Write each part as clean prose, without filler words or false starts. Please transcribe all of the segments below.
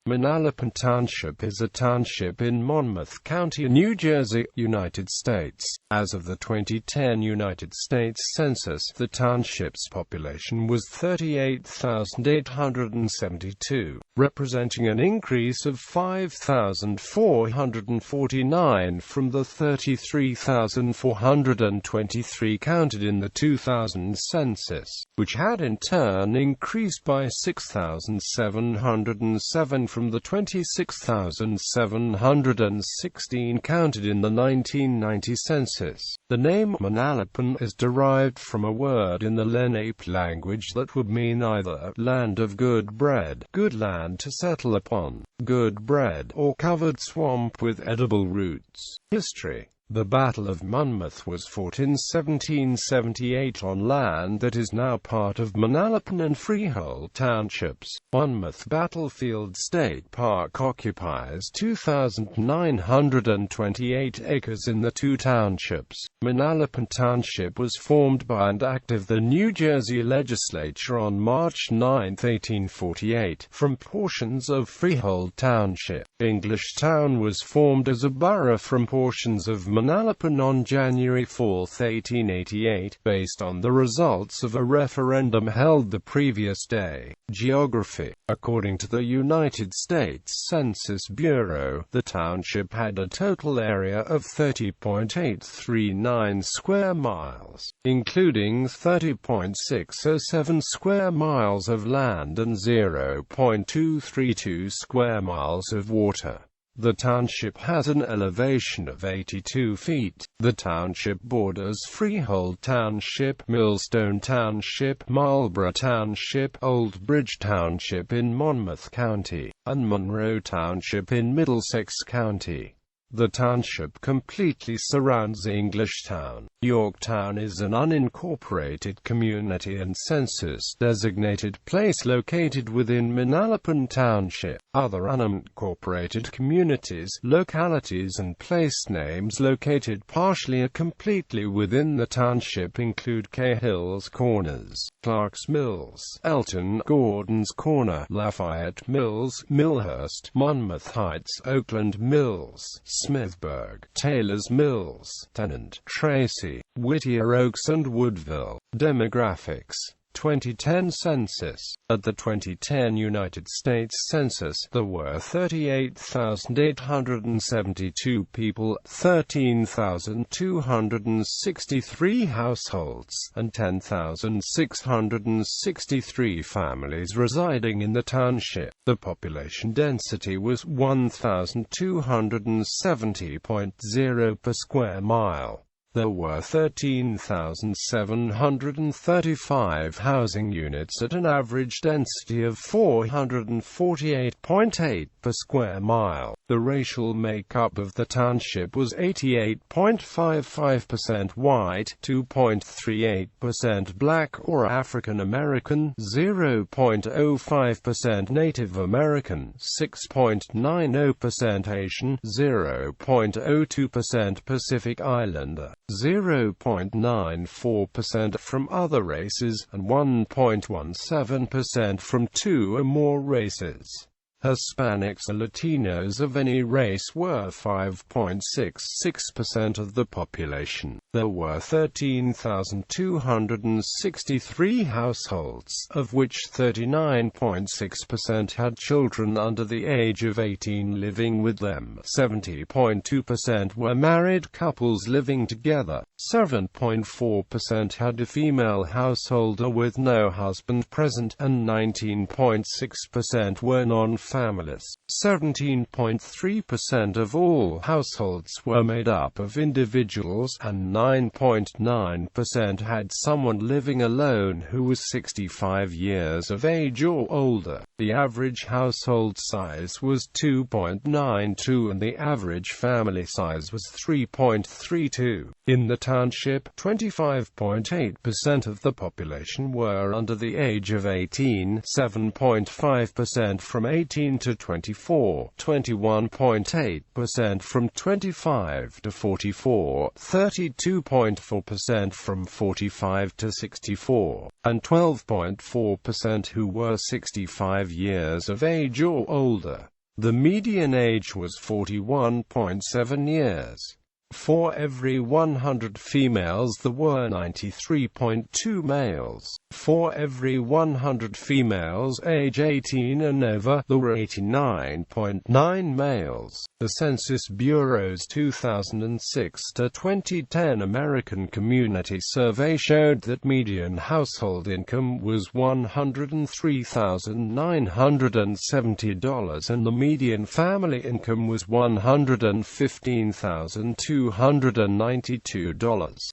Manalapan Township is a township in Monmouth County, New Jersey, United States. As of the 2010 United States Census, the township's population was 38,872, representing an increase of 5,449 from the 33,423 counted in the 2000 census, which had in turn increased by 6,707 from the 26,716 counted in the 1990 census. The name Manalapan is derived from a word in the Lenape language that would mean either land of good bread, good land to settle upon, good bread, or covered swamp with edible roots. History. The Battle of Monmouth was fought in 1778 on land that is now part of Manalapan and Freehold Townships. Monmouth Battlefield State Park occupies 2,928 acres in the two townships. Manalapan Township was formed by an act of the New Jersey Legislature on March 9, 1848, from portions of Freehold Township. Englishtown was formed as a borough from portions of Manalapan on January 4, 1888, based on the results of a referendum held the previous day. Geography. According to the United States Census Bureau, the township had a total area of 30.839 square miles, including 30.607 square miles of land and 0.232 square miles of water. The township has an elevation of 82 feet. The township borders Freehold Township, Millstone Township, Marlborough Township, Old Bridge Township in Monmouth County, and Monroe Township in Middlesex County. The township completely surrounds Englishtown. Yorktown is an unincorporated community and census-designated place located within Manalapan Township. Other unincorporated communities, localities and place names located partially or completely within the township include Cahill's Corners, Clark's Mills, Elton, Gordon's Corner, Lafayette Mills, Millhurst, Monmouth Heights, Oakland Mills, Smithburg, Taylor's Mills, Tennant, Tracy, Whittier Oaks and Woodville. Demographics. 2010 Census. At the 2010 United States Census, there were 38,872 people, 13,263 households, and 10,663 families residing in the township. The population density was 1,270.0 per square mile. There were 13,735 housing units at an average density of 448.8 per square mile. The racial makeup of the township was 88.55% white, 2.38% black or African American, 0.05% Native American, 6.90% Asian, 0.02% Pacific Islander, 0.94% from other races, and 1.17% from two or more races. Hispanics or Latinos of any race were 5.66% of the population. There were 13,263 households, of which 39.6% had children under the age of 18 living with them. 70.2% were married couples living together. 7.4% had a female householder with no husband present, and 19.6% were non-families. 17.3% of all households were made up of individuals, and 9.9% had someone living alone who was 65 years of age or older. The average household size was 2.92 and the average family size was 3.32. In the township, 25.8% of the population were under the age of 18, 7.5% from 18 to 24, 21.8% from 25 to 44, 32.4% from 45 to 64, and 12.4% who were 65 years of age or older. The median age was 41.7 years. For every 100 females there were 93.2 males. For every 100 females age 18 and over, there were 89.9 males. The Census Bureau's 2006 to 2010 American Community Survey showed that median household income was $103,970 and the median family income was $115,292.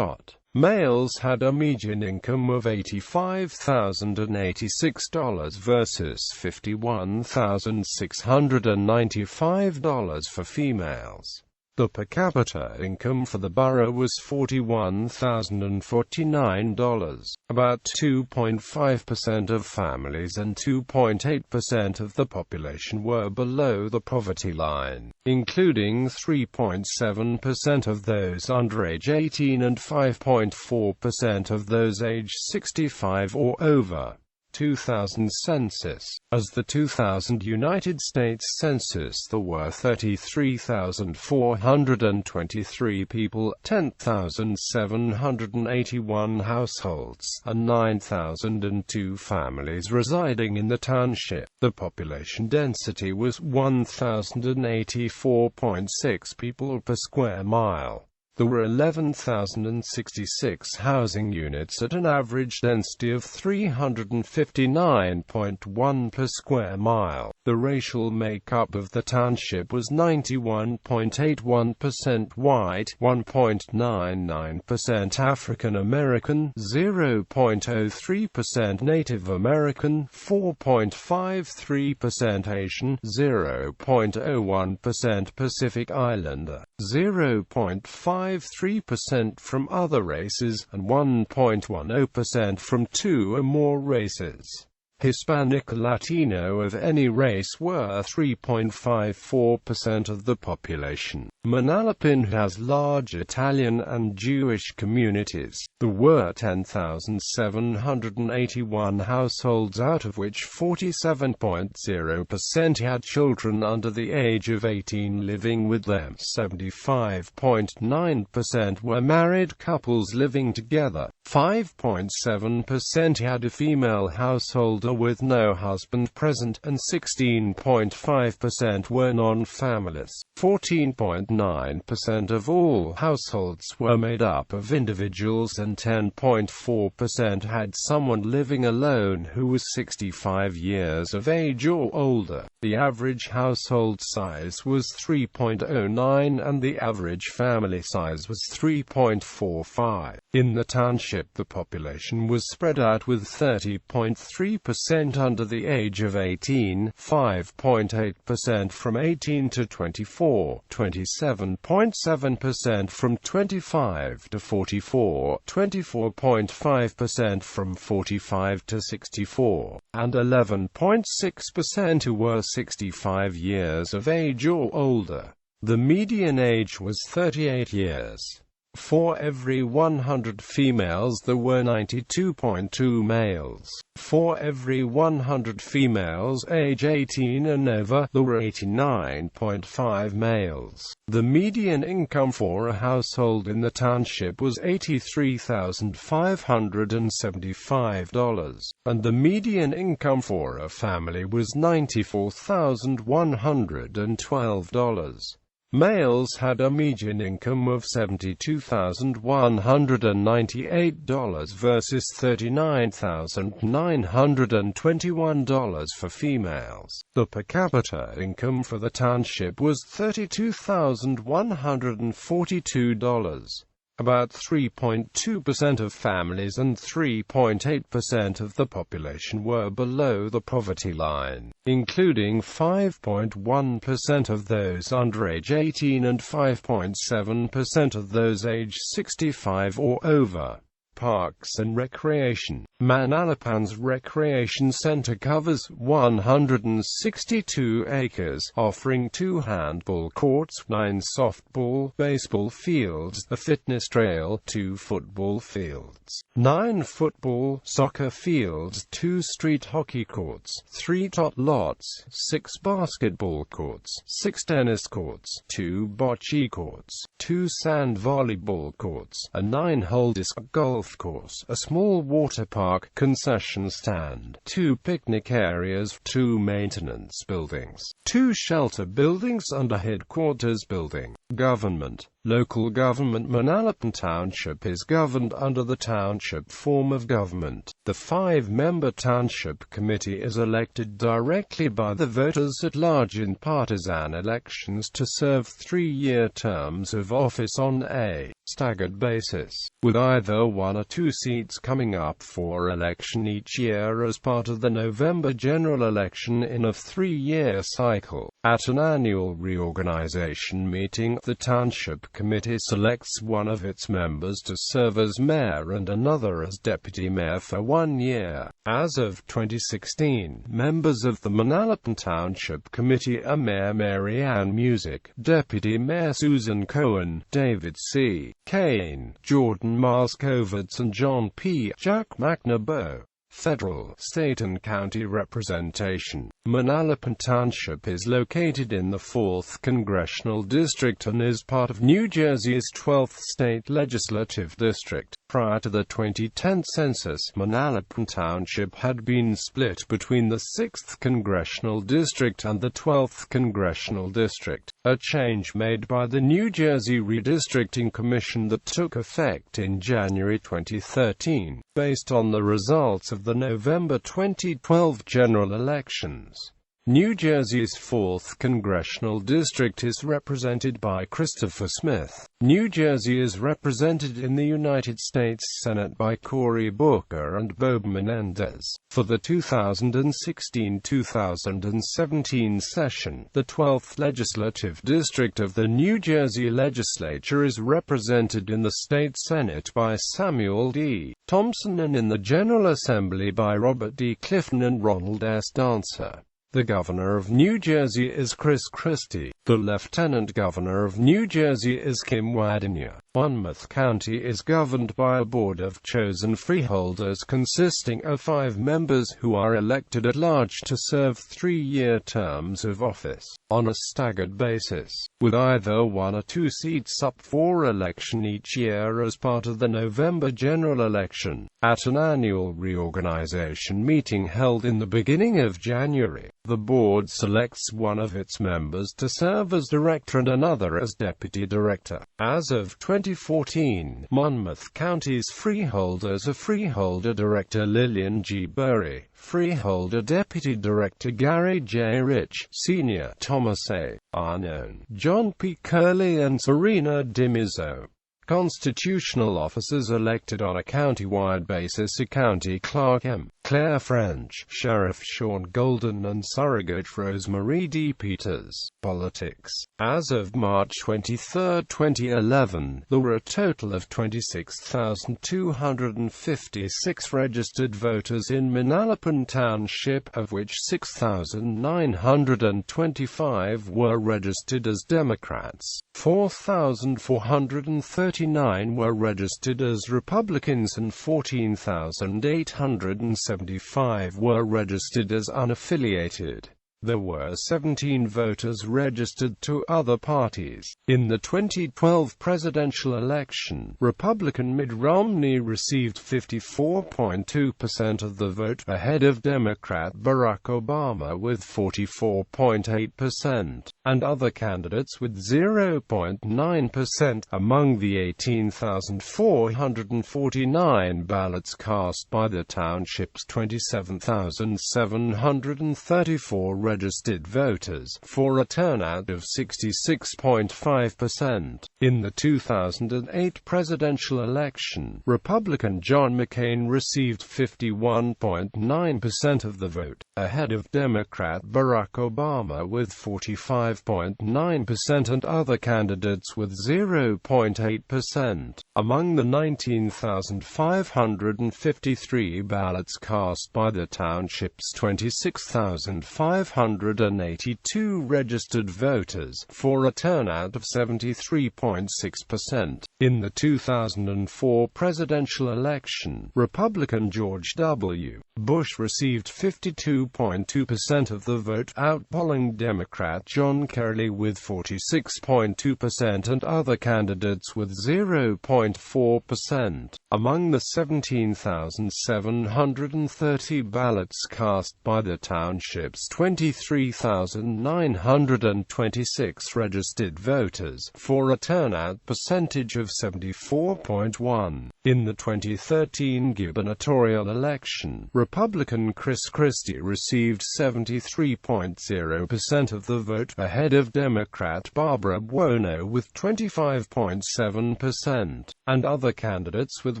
Males had a median income of $85,086 versus $51,695 for females. The per capita income for the borough was $41,049. About 2.5% of families and 2.8% of the population were below the poverty line, including 3.7% of those under age 18 and 5.4% of those age 65 or over. 2000 Census. As the 2000 United States Census, there were 33,423 people, 10,781 households, and 9,002 families residing in the township. The population density was 1,084.6 people per square mile. There were 11,066 housing units at an average density of 359.1 per square mile. The racial makeup of the township was 91.81% white, 1.99% African American, 0.03% Native American, 4.53% Asian, 0.01% Pacific Islander, 0.53% from other races, and 1.10% from two or more races. Hispanic or Latino of any race were 3.54% of the population. Manalapan has large Italian and Jewish communities. There were 10,781 households, out of which 47.0% had children under the age of 18 living with them. 75.9% were married couples living together. 5.7% had a female householder with no husband present, and 16.5% were non-families. 14.9% of all households were made up of individuals, and 10.4% had someone living alone who was 65 years of age or older. The average household size was 3.09 and the average family size was 3.45. In the township, the population was spread out with 30.3% under the age of 18, 5.8% from 18 to 24, 27.7% from 25 to 44, 24.5% from 45 to 64, and 11.6% who were 65 years of age or older. The median age was 38 years. For every 100 females there were 92.2 males. For every 100 females age 18 and over, there were 89.5 males. The median income for a household in the township was $83,575, and the median income for a family was $94,112. Males had a median income of $72,198 versus $39,921 for females. The per capita income for the township was $32,142. About 3.2% of families and 3.8% of the population were below the poverty line, including 5.1% of those under age 18 and 5.7% of those age 65 or over. parks and recreation. Manalapan's recreation center covers 162 acres, offering 2 handball courts, 9 softball, baseball fields, a fitness trail, 2 football fields, 9 football, soccer fields, 2 street hockey courts, 3 tot lots, 6 basketball courts, 6 tennis courts, 2 bocce courts, 2 sand volleyball courts, a 9-hole disc golf course, a small water park, concession stand, 2 picnic areas, 2 maintenance buildings, 2 shelter buildings and a headquarters building. Government. Local government. Manalapan Township is governed under the township form of government. The 5-member township committee is elected directly by the voters at large in partisan elections to serve 3-year terms of office on a staggered basis, with either 1 or 2 seats coming up for election each year as part of the November general election in a 3-year cycle. At an annual reorganization meeting, the township committee selects one of its members to serve as mayor and another as deputy mayor for 1 year. As of 2016, members of the Manalapan Township Committee are Mayor Mary Ann Music, Deputy Mayor Susan Cohen, David C. Kane, Jordan Marskovitz and John P. Jack McNaboe. Federal, state and county representation. Manalapan Township is located in the 4th Congressional District and is part of New Jersey's 12th State Legislative District. Prior to the 2010 census, Manalapan Township had been split between the 6th Congressional District and the 12th Congressional District, a change made by the New Jersey Redistricting Commission that took effect in January 2013, based on the results of the November 2012 general elections. New Jersey's 4th Congressional District is represented by Christopher Smith. New Jersey is represented in the United States Senate by Cory Booker and Bob Menendez. For the 2016-2017 session, the 12th Legislative District of the New Jersey Legislature is represented in the State Senate by Samuel D. Thompson and in the General Assembly by Robert D. Clifton and Ronald S. Dancer. The Governor of New Jersey is Chris Christie. The Lieutenant Governor of New Jersey is Kim Wadenia. Monmouth County is governed by a board of chosen freeholders consisting of 5 members who are elected at large to serve 3-year terms of office, on a staggered basis, with either 1 or 2 seats up for election each year as part of the November general election. At an annual reorganization meeting held in the beginning of January, the board selects one of its members to serve as director and another as deputy director. As of 2014, Monmouth County's freeholders are Freeholder Director Lillian G. Burry, Freeholder Deputy Director Gary J. Rich, Sr. Thomas A. Arnone, John P. Curley and Serena Dimizzo. Constitutional officers elected on a county-wide basis are County Clerk M. Claire French, Sheriff Sean Golden and Surrogate Rosemary D. Peters. Politics. As of March 23, 2011, there were a total of 26,256 registered voters in Manalapan Township, of which 6,925 were registered as Democrats, 4,439 were registered as Republicans and 14,875 were registered as unaffiliated. There were 17 voters registered to other parties. In the 2012 presidential election, Republican Mitt Romney received 54.2% of the vote, ahead of Democrat Barack Obama with 44.8%, and other candidates with 0.9%. Among the 18,449 ballots cast by the township's 27,734 registered voters, for a turnout of 66.5%. In the 2008 presidential election, Republican John McCain received 51.9% of the vote, ahead of Democrat Barack Obama with 45.9% and other candidates with 0.8%. Among the 19,553 ballots cast by the township's 26,582 registered voters, for a turnout of 73.6%. In the 2004 presidential election, Republican George W. Bush received 52.2% of the vote, outpolling Democrat John Kerry with 46.2% and other candidates with 0.4%. Among the 17,730 ballots cast by the township's 23,926 registered voters, for a turnout percentage of 74.1%. In the 2013 gubernatorial election, Republican Chris Christie received 73.0% of the vote, ahead of Democrat Barbara Buono with 25.7%, and other candidates with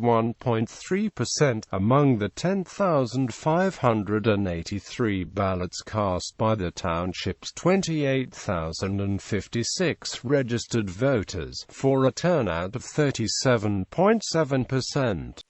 1.3%. Among the 10,583 ballots cast by the township's 28,056 registered voters, for a turnout of 37.7%.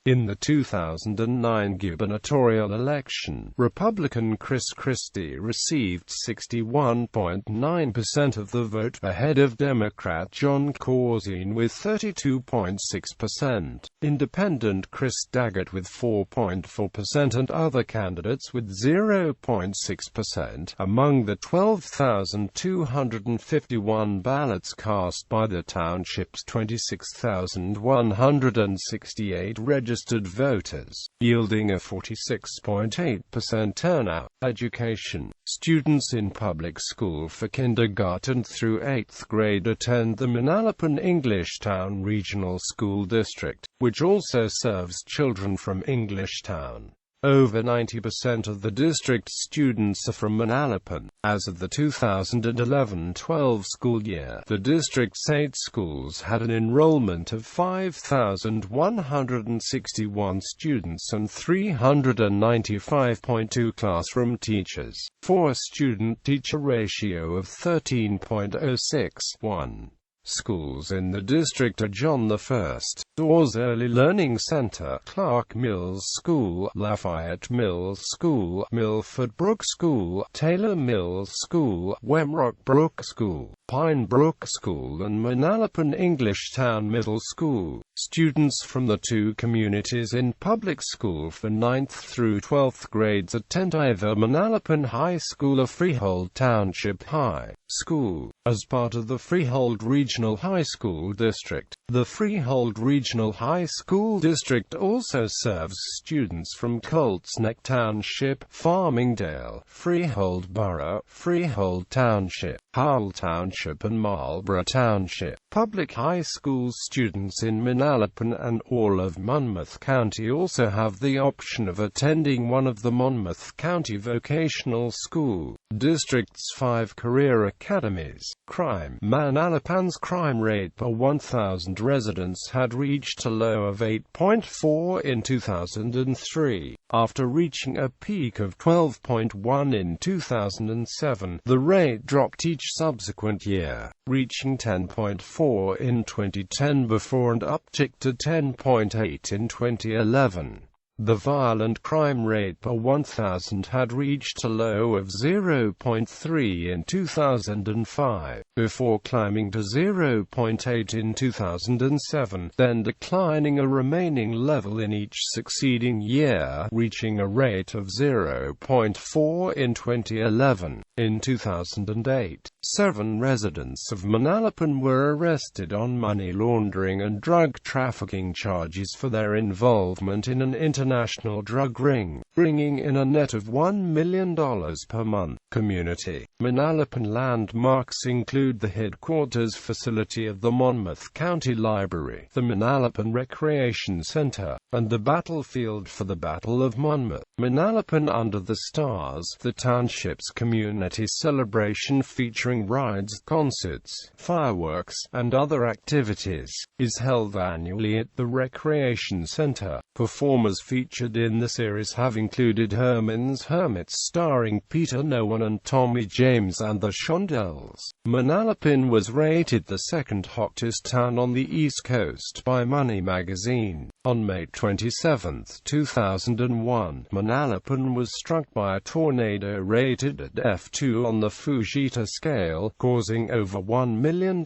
In the 2009 gubernatorial election, Republican Chris Christie received 61.9% of the vote, ahead of Democrat John Corzine with 32.6%, Independent Chris Daggett with 4.4% and other candidates with 0.6%. Among the 12,251 ballots cast by the township's 26,168 registered voters, yielding a 46.8% turnout. Education. Students in public school for kindergarten through 8th grade attend the Manalapan Englishtown Regional School District, which also serves children from Englishtown. Over 90% of the district's students are from Manalapan. As of the 2011-12 school year, the district's 8 schools had an enrollment of 5,161 students and 395.2 classroom teachers, for a student-teacher ratio of 13.06:1. Schools in the district are John I. Dawes Early Learning Center, Clark Mills School, Lafayette Mills School, Milford Brook School, Taylor Mills School, Wemrock Brook School, Pine Brook School and Manalapan Englishtown Middle School. Students from the two communities in public school for 9th through 12th grades attend either Manalapan High School or Freehold Township High School. As part of the Freehold Regional High School District, the Freehold Regional High School District also serves students from Colts Neck Township, Farmingdale, Freehold Borough, Freehold Township, Howell Township and Marlborough Township. Public high school students in Manalapan and all of Monmouth County also have the option of attending one of the Monmouth County Vocational School District's 5 career academies. Crime. Manalapan's crime rate per 1,000 residents had reached a low of 8.4 in 2003, after reaching a peak of 12.1 in 2007. The rate dropped each subsequent year, reaching 10.4 in 2010 before an uptick to 10.8 in 2011. The violent crime rate per 1,000 had reached a low of 0.3 in 2005, before climbing to 0.8 in 2007, then declining a remaining level in each succeeding year, reaching a rate of 0.4 in 2011. In 2008, 7 residents of Manalapan were arrested on money laundering and drug trafficking charges for their involvement in an international international drug ring, bringing in a net of $1 million per month. Community Manalapan landmarks include the headquarters facility of the Monmouth County Library, the Manalapan Recreation Center, and the battlefield for the Battle of Monmouth. Manalapan Under the Stars, the township's community celebration featuring rides, concerts, fireworks, and other activities, is held annually at the Recreation Center. Performers featured in the series have included Herman's Hermits starring Peter Nolan and Tommy James and the Shondells. Manalapan was rated the second hottest town on the East Coast by Money magazine. On May 27, 2001, Manalapan was struck by a tornado rated at F2 on the Fujita scale, causing over $1 million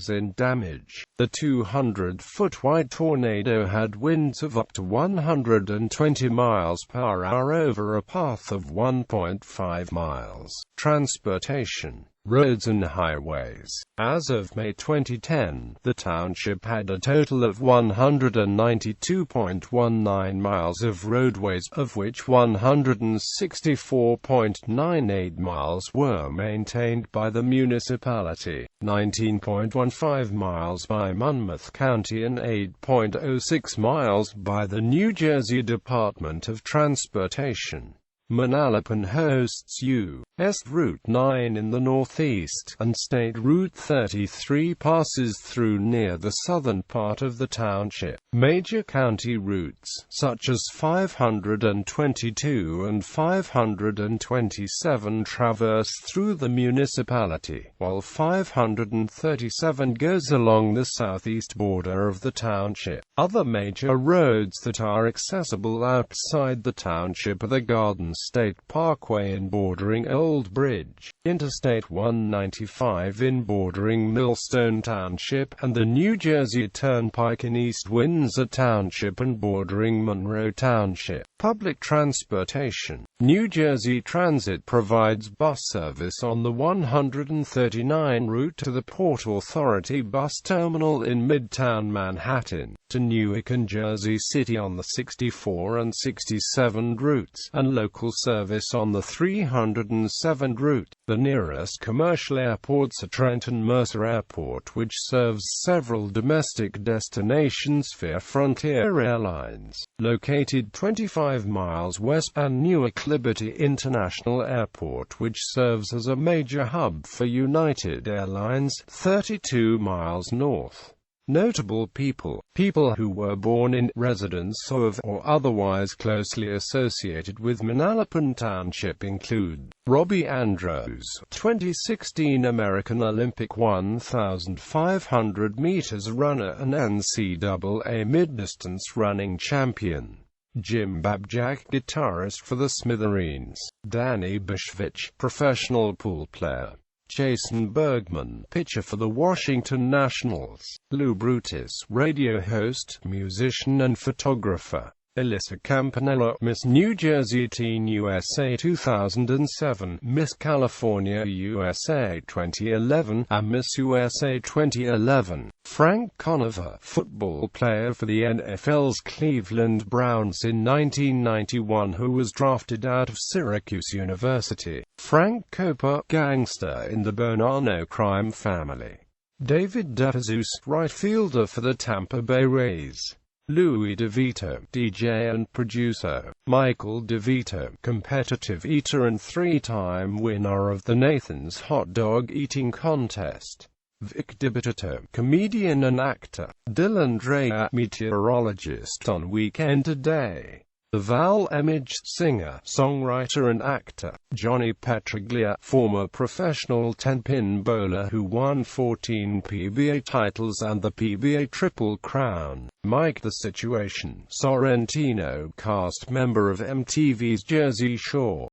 in damage. The 200-foot-wide tornado had winds of up to 120 miles per hour over a path of 1.5 miles. Transportation, roads and highways. As of May 2010, the township had a total of 192.19 miles of roadways, of which 164.98 miles were maintained by the municipality, 19.15 miles by Monmouth County and 8.06 miles by the New Jersey Department of Transportation. Manalapan hosts U.S. Route 9 in the northeast, and State Route 33 passes through near the southern part of the township. Major county routes, such as 522 and 527 traverse through the municipality, while 537 goes along the southeast border of the township. Other major roads that are accessible outside the township are the Garden State Parkway in bordering Old Bridge, Interstate 195 in bordering Millstone Township, and the New Jersey Turnpike in East Windsor Township and bordering Monroe Township. Public transportation. New Jersey Transit provides bus service on the 139 route to the Port Authority bus terminal in Midtown Manhattan, to Newark and Jersey City on the 64 and 67 routes, and local service on the 307 route. The nearest commercial airports are Trenton Mercer Airport, which serves several domestic destinations via Frontier Airlines, located 25 miles west, and Newark Liberty International Airport, which serves as a major hub for United Airlines, 32 miles north. Notable people. People who were born in, residence of, or otherwise closely associated with Manalapan Township include Robbie Andrews, 2016 American Olympic 1,500 meters runner and NCAA mid-distance running champion. Jim Babjak, guitarist for the Smithereens. Danny Bishvich, professional pool player. Jason Bergman, pitcher for the Washington Nationals. Lou Brutus, radio host, musician and photographer. Alyssa Campanella, Miss New Jersey Teen USA 2007, Miss California USA 2011, and Miss USA 2011. Frank Conover, football player for the NFL's Cleveland Browns in 1991 who was drafted out of Syracuse University. Frank Copa, gangster in the Bonanno crime family. David DeJesus, right fielder for the Tampa Bay Rays. Louis DeVito, DJ and producer. Michael DeVito, competitive eater and three-time winner of the Nathan's Hot Dog Eating Contest. Vic DeBitito, comedian and actor. Dylan Dreyer, meteorologist on Weekend Today. The Val Emage, singer, songwriter and actor. Johnny Petraglia, former professional 10-pin bowler who won 14 PBA titles and the PBA Triple Crown. Mike the Situation, Sorrentino, cast member of MTV's Jersey Shore.